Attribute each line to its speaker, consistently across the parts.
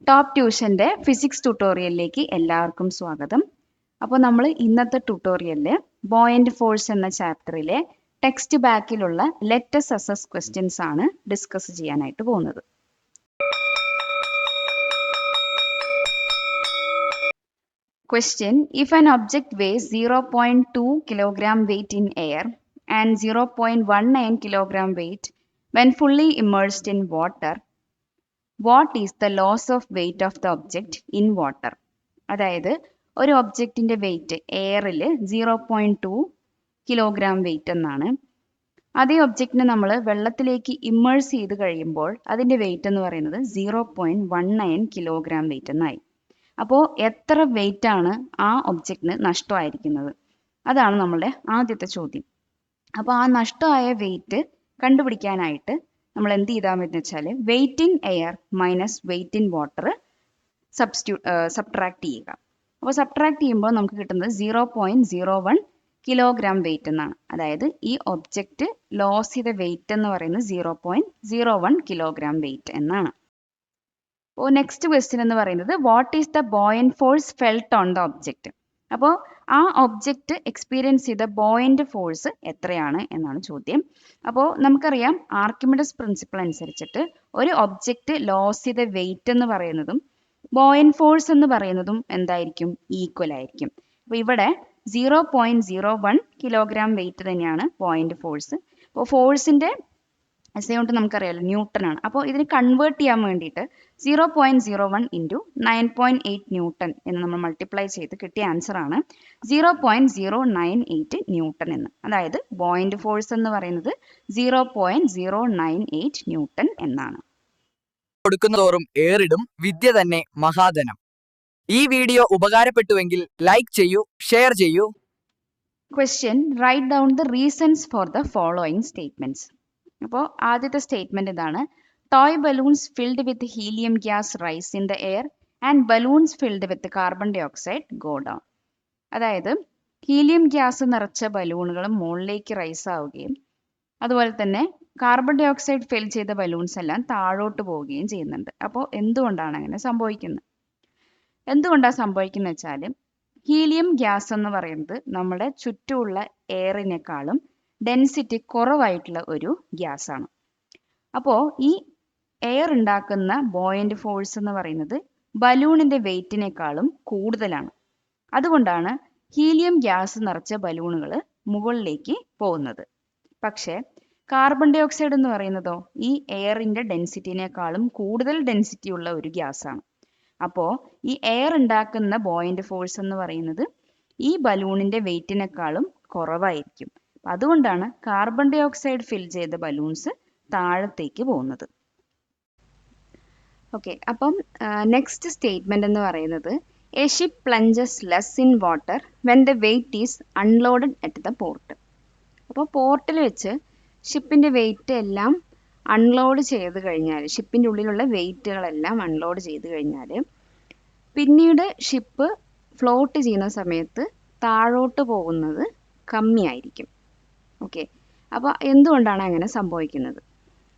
Speaker 1: Top ട്യൂഷൻ്റെ physics ട്യൂട്ടോറിയലിലേക്ക് എല്ലാവർക്കും സ്വാഗതം. അപ്പോൾ നമ്മൾ ഇന്നത്തെ ട്യൂട്ടോറിയലിൽ ബോയൻ്റ് ഫോഴ്സ് എന്ന ചാപ്റ്ററിലെ ടെക്സ്റ്റ് ബാക്കിലുള്ള ലെറ്റസ് അസസ് ക്വസ്റ്റ്യൻസ് ആണ് ഡിസ്കസ് ചെയ്യാനായിട്ട് പോകുന്നത്. Question: If an object weighs 0.2 kilogram weight in air and 0.19 kilogram weight when fully immersed in water, what is the loss of weight of the object in water? അതായത് ഒരു ഒബ്ജക്റ്റിൻ്റെ wait എയറിൽ 0.2 kilogram wait എന്നാണ്. അതേ ഒബ്ജക്റ്റിനെ നമ്മൾ വെള്ളത്തിലേക്ക് immerse ചെയ്ത് കഴിയുമ്പോൾ അതിൻ്റെ വെയിറ്റ് എന്ന് പറയുന്നത് 0.19 കിലോഗ്രാം വെയിറ്റ് എന്നായി. അപ്പോൾ എത്ര വെയിറ്റ് ആണ് ആ ഒബ്ജക്റ്റിന് നഷ്ടമായിരിക്കുന്നത്? അതാണ് നമ്മളുടെ ആദ്യത്തെ ചോദ്യം. അപ്പോൾ ആ നഷ്ടമായ വെയിറ്റ് കണ്ടുപിടിക്കാനായിട്ട് നമ്മൾ എന്ത് ചെയ്താൽ മതി വെച്ചാൽ weight in air minus weight in water subtract ചെയ്യുക. അപ്പോൾ സബ്ട്രാക്ട് ചെയ്യുമ്പോൾ നമുക്ക് കിട്ടുന്നത് 0.01 കിലോഗ്രാം വെയിറ്റ് എന്നാണ്. അതായത് ഈ ഒബ്ജക്റ്റ് ലോസ് ചെയ്ത വെയിറ്റ് എന്ന് പറയുന്നത് 0.01 കിലോഗ്രാം വെയിറ്റ് എന്നാണ്. അപ്പോൾ നെക്സ്റ്റ് ക്വസ്റ്റ്യൻ എന്ന് പറയുന്നത് what is the buoyant force felt on the object? അപ്പോൾ ആ ഒബ്ജക്റ്റ് എക്സ്പീരിയൻസ് ചെയ്ത ബോയൻ്റ് ഫോഴ്സ് എത്രയാണ് എന്നാണ് ചോദ്യം. അപ്പോൾ നമുക്കറിയാം ആർക്കിമിഡിസ് പ്രിൻസിപ്പിൾ അനുസരിച്ചിട്ട് ഒരു ഒബ്ജക്റ്റ് ലോസ് ചെയ്ത വെയിറ്റ് എന്ന് പറയുന്നതും ബോയൻ്റ് ഫോഴ്സ് എന്ന് പറയുന്നതും എന്തായിരിക്കും? ഈക്വൽ ആയിരിക്കും. അപ്പോൾ ഇവിടെ 0.01 കിലോഗ്രാം വെയിറ്റ് തന്നെയാണ് ബോയൻ്റ് ഫോഴ്സ്. അപ്പോൾ ഫോഴ്സിൻ്റെ എസ് കൊണ്ട് നമുക്കറിയാമല്ലോ ന്യൂട്ടൺ ആണ്. അപ്പോൾ ഇതിന് കൺവേർട്ട് ചെയ്യാൻ വേണ്ടിയിട്ട് 0.01 ഇൻറ്റു 9.8 ന്യൂട്ടൺ എന്ന് നമ്മൾ മൾട്ടിപ്ലൈ ചെയ്ത് കിട്ടിയ ആൻസർ ആണ് 0.098 ന്യൂട്ടൺ എന്ന്. അതായത് ബോയൻ്റ് ഫോഴ്സ് എന്ന് പറയുന്നത് 0.098 ന്യൂട്ടൺ എന്നാണ്.
Speaker 2: കൊടുക്കുന്നതോറും ഏറിടും വിദ്യ തന്നെ മഹാധനം. ഈ വീഡിയോ ഉപകാരപ്പെട്ടുവെങ്കിൽ ലൈക്ക് ചെയ്യൂ, ഷെയർ ചെയ്യൂ.
Speaker 1: Question: right down the reasons for the following statements. അപ്പോൾ ആദ്യത്തെ സ്റ്റേറ്റ്മെന്റ് ഇതാണ്: toy balloons filled with helium gas rise in the air and balloons filled with carbon dioxide go down. അതായത് helium gas നിറച്ച ബലൂണുകൾ മുകളിലേക്ക് rice ആവുകയും അതുപോലെ തന്നെ കാർബൺ ഡൈ ഓക്സൈഡ് ഫിൽ ചെയ്ത ബലൂൺസ് എല്ലാം താഴോട്ട് പോവുകയും ചെയ്യുന്നുണ്ട്. അപ്പോൾ എന്തുകൊണ്ടാണ് അങ്ങനെ സംഭവിക്കുന്നത്? എന്തുകൊണ്ടാണ് സംഭവിക്കുന്നത് വെച്ചാൽ ഹീലിയം ഗ്യാസ് എന്ന് പറയുന്നത് നമ്മുടെ ചുറ്റുമുള്ള എയറിനേക്കാളും ഡെൻസിറ്റി കുറവായിട്ടുള്ള ഒരു ഗ്യാസ് ആണ്. അപ്പോൾ ഈ എയർ ഉണ്ടാക്കുന്ന ബോയൻ്റ് ഫോഴ്സ് എന്ന് പറയുന്നത് ബലൂണിൻ്റെ വെയിറ്റിനേക്കാളും കൂടുതലാണ്. അതുകൊണ്ടാണ് ഹീലിയം ഗ്യാസ് നിറച്ച ബലൂണുകൾ മുകളിലേക്ക് പോകുന്നത്. പക്ഷേ കാർബൺ ഡൈ ഓക്സൈഡ് എന്ന് പറയുന്നതോ ഈ എയറിൻ്റെ ഡെൻസിറ്റിനേക്കാളും കൂടുതൽ ഡെൻസിറ്റി ഉള്ള ഒരു ഗ്യാസാണ്. അപ്പോൾ ഈ എയർ ഉണ്ടാക്കുന്ന ബോയൻ്റ് ഫോഴ്സ് എന്ന് പറയുന്നത് ഈ ബലൂണിൻ്റെ വെയിറ്റിനേക്കാളും കുറവായിരിക്കും. അതുകൊണ്ടാണ് കാർബൺ ഡൈ ഓക്സൈഡ് ഫിൽ ചെയ്ത ബലൂൺസ് താഴത്തേക്ക് പോകുന്നത്. ഓക്കെ, അപ്പം നെക്സ്റ്റ് സ്റ്റേറ്റ്മെന്റ് എന്ന് പറയുന്നത് a ship plunges less in water when the weight is unloaded at the port. അപ്പോൾ പോർട്ടിൽ വെച്ച് ഷിപ്പിൻ്റെ വെയിറ്റ് എല്ലാം അൺലോഡ് ചെയ്ത് കഴിഞ്ഞാൽ, ഷിപ്പിൻ്റെ ഉള്ളിലുള്ള വെയിറ്റുകളെല്ലാം അൺലോഡ് ചെയ്ത് കഴിഞ്ഞാൽ പിന്നീട് ഷിപ്പ് ഫ്ലോട്ട് ചെയ്യുന്ന സമയത്ത് താഴോട്ട് പോകുന്നത് കമ്മിയായിരിക്കും. ഓക്കെ, അപ്പോൾ എന്തുകൊണ്ടാണ് അങ്ങനെ സംഭവിക്കുന്നത്?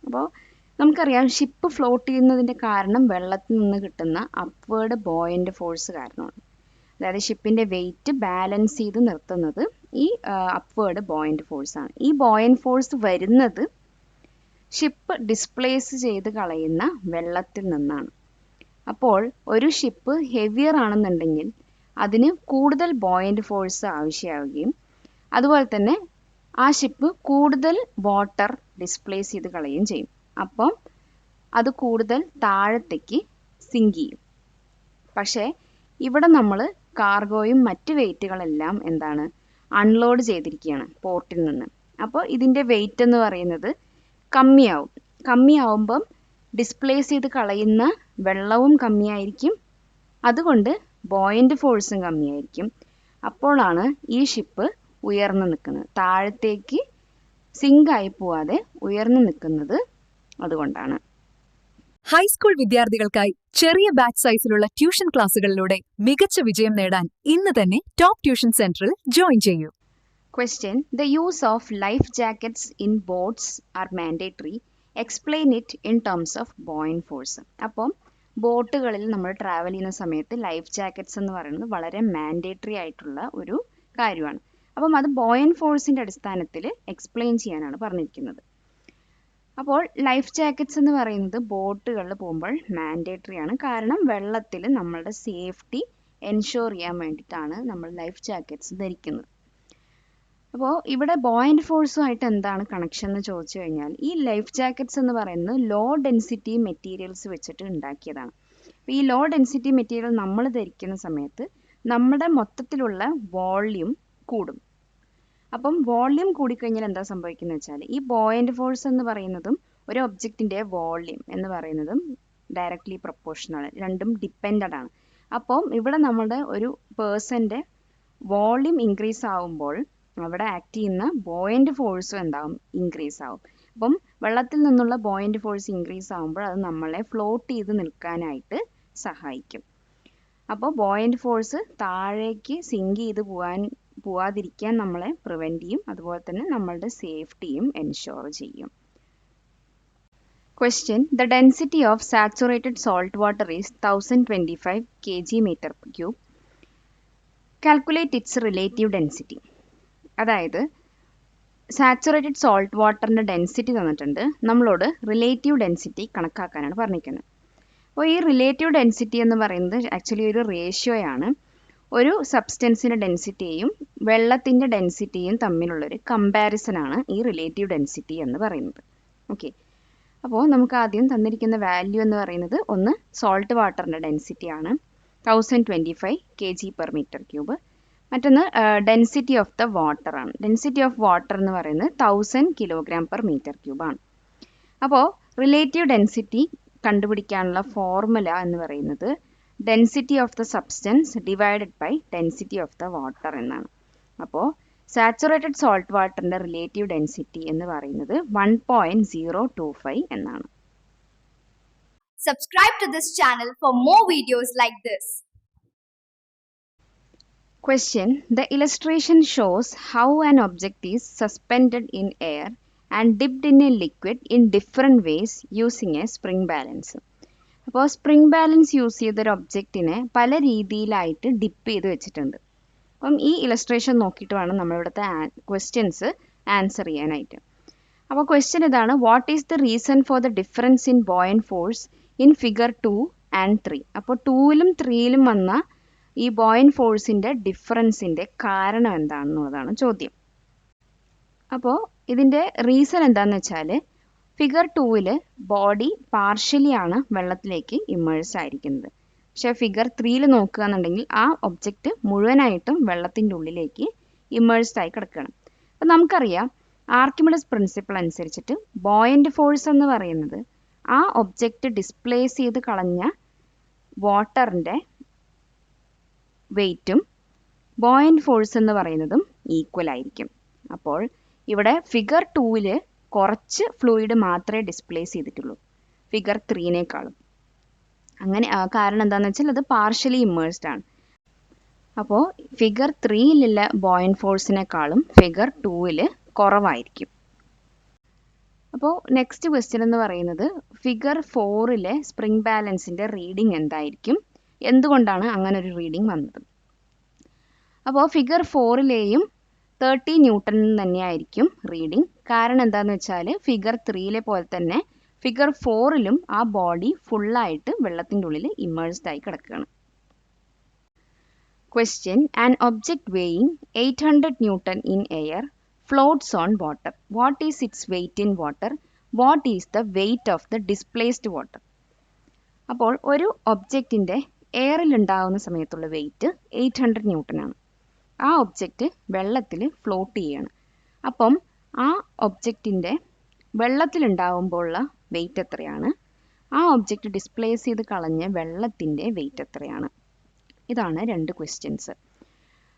Speaker 1: അപ്പോൾ നമുക്കറിയാം ഷിപ്പ് ഫ്ലോട്ട് ചെയ്യുന്നതിൻ്റെ കാരണം വെള്ളത്തിൽ നിന്ന് കിട്ടുന്ന അപ്വേർഡ് ബോയൻ്റ് ഫോഴ്സ് കാരണമാണ്. അതായത് ഷിപ്പിൻ്റെ വെയിറ്റ് ബാലൻസ് ചെയ്ത് നിർത്തുന്നത് ഈ അപ്വേർഡ് ബോയൻ്റ് ഫോഴ്സാണ്. ഈ ബോയൻ്റ് ഫോഴ്സ് വരുന്നത് ഷിപ്പ് ഡിസ്പ്ലേസ് ചെയ്ത് കളയുന്ന വെള്ളത്തിൽ നിന്നാണ്. അപ്പോൾ ഒരു ഷിപ്പ് ഹെവിയർ ആണെന്നുണ്ടെങ്കിൽ അതിന് കൂടുതൽ ബോയൻ്റ് ഫോഴ്സ് ആവശ്യമാവുകയും അതുപോലെ തന്നെ ആ ഷിപ്പ് കൂടുതൽ വാട്ടർ ഡിസ്പ്ലേസ് ചെയ്ത് കളയുകയും ചെയ്യും. അപ്പം അത് കൂടുതൽ താഴത്തേക്ക് സിങ്ക് ചെയ്യും. പക്ഷേ ഇവിടെ നമ്മൾ കാർഗോയും മറ്റ് വെയിറ്റുകളെല്ലാം എന്താണ് അൺലോഡ് ചെയ്തിരിക്കുകയാണ് പോർട്ടിൽ നിന്ന്. അപ്പോൾ ഇതിൻ്റെ വെയിറ്റ് എന്ന് പറയുന്നത് കമ്മിയാവും. കമ്മിയാവുമ്പം ഡിസ്പ്ലേസ് ചെയ്ത് കളയുന്ന വെള്ളവും കമ്മിയായിരിക്കും, അതുകൊണ്ട് ബോയൻ്റ് ഫോഴ്സും കമ്മിയായിരിക്കും. അപ്പോഴാണ് ഈ ഷിപ്പ് ഉയർന്നു നിൽക്കുന്നത്, താഴത്തേക്ക് സിങ്ക് ആയി പോവാതെ ഉയർന്നു നിൽക്കുന്നത് അതുകൊണ്ടാണ്.
Speaker 3: ഹൈസ്കൂൾ വിദ്യാർത്ഥികൾക്കായി ചെറിയ ബാച്ച് സൈസിലുള്ള ട്യൂഷൻ ക്ലാസുകളിലൂടെ മികച്ച വിജയം നേടാൻ ഇന്ന് തന്നെ ടോപ്പ് ട്യൂഷൻ സെന്ററിൽ ജോയിൻ ചെയ്യൂ.
Speaker 1: Question: The use of life jackets in boats are mandatory. Explain it in terms of buoyant force. അപ്പം ബോട്ടുകളിൽ നമ്മൾ ട്രാവൽ ചെയ്യുന്ന സമയത്ത് ലൈഫ് ജാക്കറ്റ്സ് എന്ന് പറയുന്നത് വളരെ മാൻഡേറ്ററി ആയിട്ടുള്ള ഒരു കാര്യമാണ്. അപ്പം അത് ബോയൻ ഫോഴ്സിന്റെ അടിസ്ഥാനത്തിൽ എക്സ്പ്ലെയിൻ ചെയ്യാനാണ് പറഞ്ഞിരിക്കുന്നത്. അപ്പോൾ ലൈഫ് ജാക്കറ്റ്സ് എന്ന് പറയുന്നത് ബോട്ടുകളിൽ പോകുമ്പോൾ മാൻഡേറ്ററി ആണ്. കാരണം വെള്ളത്തിൽ നമ്മളുടെ സേഫ്റ്റി എൻഷുർ ചെയ്യാൻ വേണ്ടിയിട്ടാണ് നമ്മൾ ലൈഫ് ജാക്കറ്റ്സ് ധരിക്കുന്നത്. അപ്പോൾ ഇവിടെ ബോയന്റ് ഫോഴ്സുമായിട്ട് എന്താണ് കണക്ഷൻ എന്ന് ചോദിച്ചു കഴിഞ്ഞാൽ, ഈ ലൈഫ് ജാക്കറ്റ്സ് എന്ന് പറയുന്നത് ലോ ഡെൻസിറ്റി മെറ്റീരിയൽസ് വെച്ചിട്ട് ഉണ്ടാക്കിയതാണ്. അപ്പോൾ ഈ ലോ ഡെൻസിറ്റി മെറ്റീരിയൽ നമ്മൾ ധരിക്കുന്ന സമയത്ത് നമ്മുടെ മൊത്തത്തിലുള്ള വോള്യൂം കൂടും. അപ്പം വോള്യൂം കൂടിക്കഴിഞ്ഞാൽ എന്താ സംഭവിക്കുന്നത് വെച്ചാൽ, ഈ ബോയന്റ് ഫോഴ്സ് എന്ന് പറയുന്നതും ഒരു ഒബ്ജക്റ്റിന്റെ വോള്യൂം എന്ന് പറയുന്നതും ഡയറക്ട്ലി പ്രൊപ്പോർഷണൽ, രണ്ടും ഡിപ്പെൻഡഡ് ആണ്. അപ്പം ഇവിടെ നമ്മുടെ ഒരു പേഴ്സന്റെ വോള്യൂം ഇൻക്രീസ് ആവുമ്പോൾ അവിടെ ആക്ട് ചെയ്യുന്ന ബോയന്റ് ഫോഴ്സും എന്താവും, ഇൻക്രീസ് ആവും. അപ്പം വെള്ളത്തിൽ നിന്നുള്ള ബോയന്റ് ഫോഴ്സ് ഇൻക്രീസ് ആവുമ്പോൾ അത് നമ്മളെ ഫ്ലോട്ട് ചെയ്ത് നിൽക്കാനായിട്ട് സഹായിക്കും. അപ്പോൾ ബോയന്റ് ഫോഴ്സ് താഴേക്ക് സിങ്ക് ചെയ്ത് പോവാതിരിക്കാൻ നമ്മളെ പ്രിവെന്റ് ചെയ്യും. അതുപോലെ തന്നെ നമ്മളുടെ സേഫ്റ്റിയും എൻഷുർ ചെയ്യും. Question: The density of saturated salt water is 1025 kg/m³. Calculate its relative density. അതായത് സാച്ചുറേറ്റഡ് സോൾട്ട് വാട്ടറിന്റെ ഡെൻസിറ്റി തന്നിട്ടുണ്ട്, നമ്മളോട് റിലേറ്റീവ് ഡെൻസിറ്റി കണക്കാക്കാനാണ് പറഞ്ഞിരിക്കുന്നത്. അപ്പോൾ ഈ റിലേറ്റീവ് ഡെൻസിറ്റി എന്ന് പറയുന്നത് ആക്ച്വലി ഒരു റേഷ്യോയാണ്. ഒരു സബ്സ്റ്റൻസിന്റെ ഡെൻസിറ്റിയും വെള്ളത്തിന്റെ ഡെൻസിറ്റിയും തമ്മിലുള്ളൊരു കമ്പാരിസൺ ആണ് ഈ റിലേറ്റീവ് ഡെൻസിറ്റി എന്ന് പറയുന്നത്. ഓക്കെ, അപ്പോൾ നമുക്ക് ആദ്യം തന്നിരിക്കുന്ന വാല്യൂ എന്ന് പറയുന്നത് ഒന്ന് സോൾട്ട് വാട്ടറിന്റെ ഡെൻസിറ്റി ആണ് 1025 kg/m³. മറ്റൊന്ന് ഡെൻസിറ്റി ഓഫ് ദ വാട്ടർ ആണ്. ഡെൻസിറ്റി ഓഫ് വാട്ടർ എന്ന് പറയുന്നത് 1000 kg/m³ ആണ്. അപ്പോൾ റിലേറ്റീവ് ഡെൻസിറ്റി കണ്ടുപിടിക്കാനുള്ള ഫോർമുല എന്ന് പറയുന്നത് density of the substance divided by density of the water എന്നാണ്. അപ്പോൾ സാച്ചുറേറ്റഡ് സോൾട്ട് വാട്ടറിന്റെ റിലേറ്റീവ് ഡെൻസിറ്റി എന്ന് പറയുന്നത് 1.025 എന്നാണ്.
Speaker 4: Subscribe to this channel for more videos like this.
Speaker 1: Question: The illustration shows how an object is suspended in air and dipped in a liquid in different ways using a spring balance. അപ്പോൾ spring balance use ചെയ്തൊരു ഒബ്ജക്റ്റിനെ പല രീതിയിലായിട്ട് dip ചെയ്ത് വെച്ചിട്ടുണ്ട്. അപ്പം ഈ illustration നോക്കിയിട്ട് വേണം നമ്മളിവിടുത്തെ ക്വസ്റ്റ്യൻസ് ആൻസർ ചെയ്യാനായിട്ട്. അപ്പോൾ ക്വസ്റ്റ്യൻ ഇതാണ്: what is the reason for the difference in buoyant force in figure 2 and 3? അപ്പോൾ 2ലും 3ലും വന്ന ഈ ബോയന്റ് ഫോഴ്സിന്റെ ഡിഫറൻസിന്റെ കാരണം എന്താണെന്നുള്ളതാണ് ചോദ്യം. അപ്പോൾ ഇതിന്റെ റീസൺ എന്താണെന്ന് വെച്ചാൽ, ഫിഗർ 2ൽ ബോഡി പാർഷ്യലി ആണ് വെള്ളത്തിലേക്ക് ഇമ്മേഴ്സ് ആയിരിക്കുന്നത്. പക്ഷേ ഫിഗർ 3ൽ നോക്കുകയാണെന്നുണ്ടെങ്കിൽ ആ ഒബ്ജക്റ്റ് മുഴുവനായിട്ടും വെള്ളത്തിൻ്റെ ഉള്ളിലേക്ക് ഇമ്മേഴ്സ്ഡ് ആയി കിടക്കുകയാണ്. അപ്പം നമുക്കറിയാം ആർക്കിമിഡിസ് പ്രിൻസിപ്പിൾ അനുസരിച്ചിട്ട് ബോയന്റ് ഫോഴ്സ് എന്ന് പറയുന്നത് ആ ഒബ്ജക്റ്റ് ഡിസ്പ്ലേസ് ചെയ്ത് കളഞ്ഞ വാട്ടറിൻ്റെ വെയ്റ്റും ബോയന്റ് ഫോഴ്സ് എന്ന് പറയുന്നതും ഈക്വൽ ആയിരിക്കും. അപ്പോൾ ഇവിടെ ഫിഗർ 2ൽ കുറച്ച് ഫ്ലൂയിഡ് മാത്രമേ ഡിസ്പ്ലേസ് ചെയ്തിട്ടുള്ളൂ ഫിഗർ 3നേക്കാളും. അങ്ങനെ കാരണം എന്താണെന്ന് വെച്ചാൽ അത് പാർഷ്യലി ഇമ്മേഴ്സ്ഡ് ആണ്. അപ്പോൾ ഫിഗർ 3ലുള്ള ബോയന്റ് ഫോഴ്സിനേക്കാളും ഫിഗർ 2ൽ കുറവായിരിക്കും. അപ്പോൾ നെക്സ്റ്റ് ക്വസ്റ്റ്യൻ എന്ന് പറയുന്നത് ഫിഗർ 4ലെ സ്പ്രിംഗ് ബാലൻസിൻ്റെ റീഡിംഗ് എന്തായിരിക്കും, എന്തുകൊണ്ടാണ് അങ്ങനെ ഒരു റീഡിംഗ് വന്നത്? അപ്പോൾ ഫിഗർ 4ലെയും 30 ന്യൂട്ടൺ തന്നെയായിരിക്കും റീഡിംഗ്. കാരണം എന്താണെന്ന് വെച്ചാൽ ഫിഗർ 3ലെ പോലെ തന്നെ ഫിഗർ 4ലും ആ ബോഡി ഫുള്ളായിട്ട് വെള്ളത്തിൻ്റെ ഉള്ളിൽ ഇമ്മേഴ്സ്ഡ് ആയി കിടക്കുകയാണ്. Question: An object weighing 800 Newton in air floats on water. What is its weight in water? What is the weight of the displaced water? അപ്പോൾ ഒരു ഒബ്ജക്റ്റിൻ്റെ എയറിൽ ഉണ്ടാകുന്ന സമയത്തുള്ള വെയിറ്റ് 800 ന്യൂട്ടൺ ആണ്. ആ ഒബ്ജക്റ്റ് വെള്ളത്തിൽ ഫ്ലോട്ട് ചെയ്യുകയാണ്. അപ്പം ആ ഒബ്ജക്റ്റിൻ്റെ വെള്ളത്തിലുണ്ടാകുമ്പോഴുള്ള വെയിറ്റ് എത്രയാണ്, ആ ഒബ്ജക്റ്റ് ഡിസ്പ്ലേസ് ചെയ്ത് കളഞ്ഞ വെള്ളത്തിൻ്റെ വെയിറ്റ് എത്രയാണ്? ഇതാണ് രണ്ട് ക്വസ്റ്റ്യൻസ്.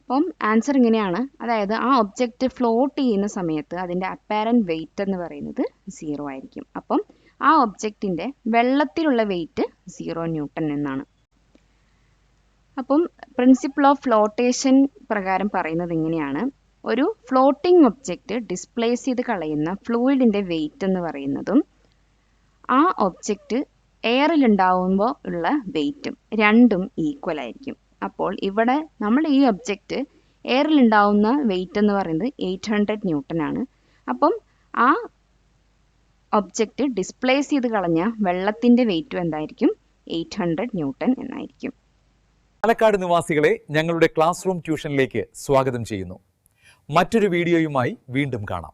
Speaker 1: അപ്പം ആൻസർ ഇങ്ങനെയാണ്. അതായത് ആ ഒബ്ജക്റ്റ് ഫ്ലോട്ട് ചെയ്യുന്ന സമയത്ത് അതിൻ്റെ അപ്പാരൻറ്റ് വെയിറ്റ് എന്ന് പറയുന്നത് 0 ആയിരിക്കും. അപ്പം ആ ഒബ്ജക്റ്റിൻ്റെ വെള്ളത്തിലുള്ള വെയിറ്റ് 0 ന്യൂട്ടൺ എന്നാണ്. അപ്പം പ്രിൻസിപ്പിൾ ഓഫ് ഫ്ലോട്ടേഷൻ പ്രകാരം പറയുന്നത് ഇങ്ങനെയാണ്: ഒരു ഫ്ലോട്ടിംഗ് ഒബ്ജക്റ്റ് ഡിസ്പ്ലേസ് ചെയ്ത് കളയുന്ന ഫ്ലൂയിഡിൻ്റെ വെയിറ്റ് എന്ന് പറയുന്നതും ആ ഒബ്ജക്റ്റ് എയറിലുണ്ടാവുമ്പോൾ ഉള്ള വെയിറ്റും രണ്ടും ഈക്വൽ ആയിരിക്കും. അപ്പോൾ ഇവിടെ നമ്മൾ ഈ ഒബ്ജക്റ്റ് എയറിലുണ്ടാവുന്ന വെയിറ്റ് എന്ന് പറയുന്നത് 800 ന്യൂട്ടൺ ആണ്. അപ്പം ആ ഒബ്ജക്റ്റ് ഡിസ്പ്ലേസ് ചെയ്ത് കളഞ്ഞ വെള്ളത്തിൻ്റെ വെയിറ്റും എന്തായിരിക്കും? 800 ന്യൂട്ടൺ എന്നായിരിക്കും.
Speaker 5: പാലക്കാട് നിവാസികളെ ഞങ്ങളുടെ ക്ലാസ് റൂം ട്യൂഷനിലേക്ക് സ്വാഗതം ചെയ്യുന്നു. മറ്റൊരു വീഡിയോയുമായി വീണ്ടും കാണാം.